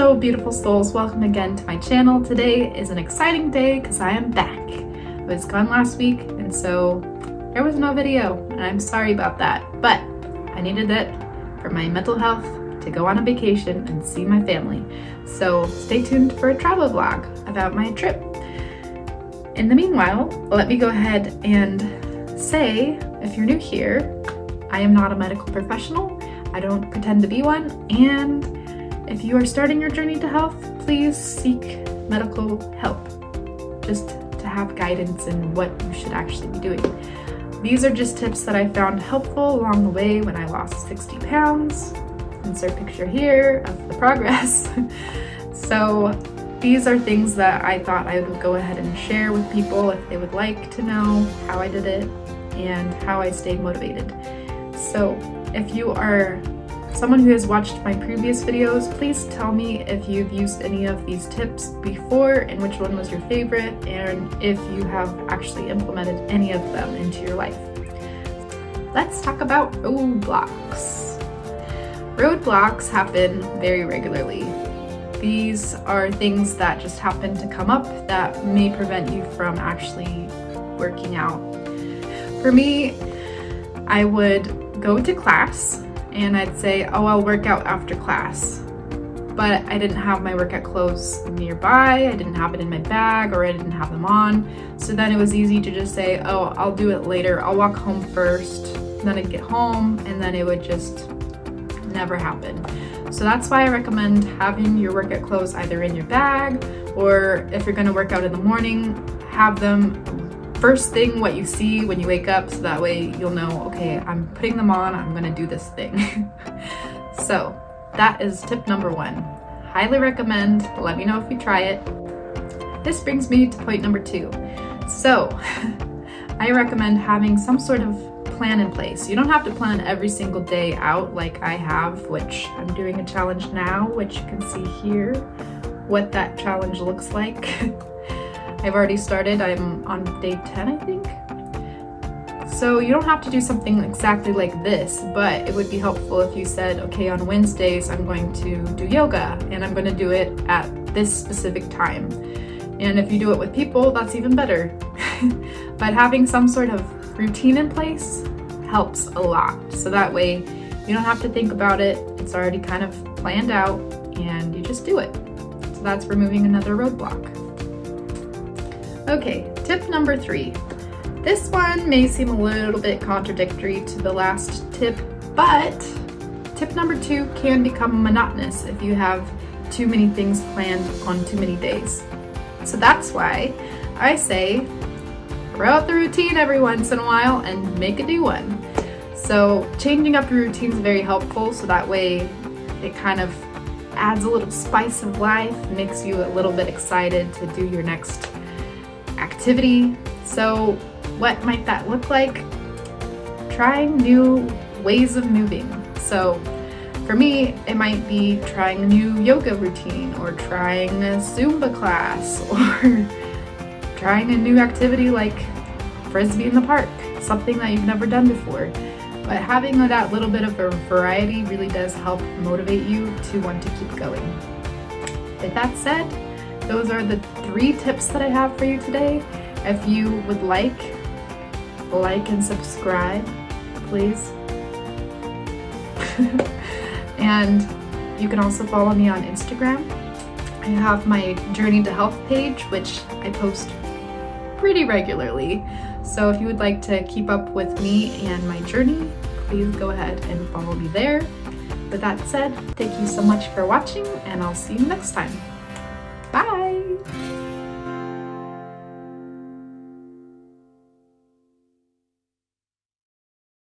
Hello beautiful souls, welcome again to my channel. Today is an exciting day because I am back. I was gone last week and so there was no video and I'm sorry about that, but I needed it for my mental health to go on a vacation and see my family. So stay tuned for a travel vlog about my trip. In the meanwhile, let me go ahead and say, if you're new here, I am not a medical professional. I don't pretend to be one, and if you are starting your journey to health, please seek medical help, just to have guidance in what you should actually be doing. These are just tips that I found helpful along the way when I lost 60 pounds. Insert picture here of the progress. So these are things that I thought I would go ahead and share with people if they would like to know how I did it and how I stayed motivated. So if you are someone who has watched my previous videos, please tell me if you've used any of these tips before and which one was your favorite, and if you have actually implemented any of them into your life. Let's talk about roadblocks. Roadblocks happen very regularly. These are things that just happen to come up that may prevent you from actually working out. For me, I would go to class and I'd say, oh, I'll work out after class. But I didn't have my workout clothes nearby, I didn't have it in my bag, or I didn't have them on. So then it was easy to just say, oh, I'll do it later. I'll walk home first. Then I'd get home and then it would just never happen. So that's why I recommend having your workout clothes either in your bag, or if you're gonna work out in the morning, have them first thing what you see when you wake up, so that way you'll know, okay, I'm putting them on, I'm gonna do this thing. So that is tip number one. Highly recommend. Let me know if you try it. This brings me to point number two. So I recommend having some sort of plan in place. You don't have to plan every single day out like I have, which I'm doing a challenge now, which you can see here what that challenge looks like. I've already started. I'm on day 10, I think. So you don't have to do something exactly like this, but it would be helpful if you said, okay, on Wednesdays I'm going to do yoga and I'm going to do it at this specific time. And if you do it with people, that's even better. But having some sort of routine in place helps a lot. So that way you don't have to think about it. It's already kind of planned out and you just do it. So that's removing another roadblock. Okay, tip number three. This one may seem a little bit contradictory to the last tip, but tip number two can become monotonous if you have too many things planned on too many days. So that's why I say throw out the routine every once in a while and make a new one. So changing up your routine is very helpful, so that way it kind of adds a little spice of life, makes you a little bit excited to do your next activity. So what might that look like? Trying new ways of moving. So for me, it might be trying a new yoga routine, or trying a Zumba class, or trying a new activity like Frisbee in the park, something that you've never done before. But having that little bit of a variety really does help motivate you to want to keep going. With that said, those are the three tips that I have for you today. If you would like and subscribe, please. And you can also follow me on Instagram. I have my Journey to Health page, which I post pretty regularly. So if you would like to keep up with me and my journey, please go ahead and follow me there. With that said, thank you so much for watching, and I'll see you next time.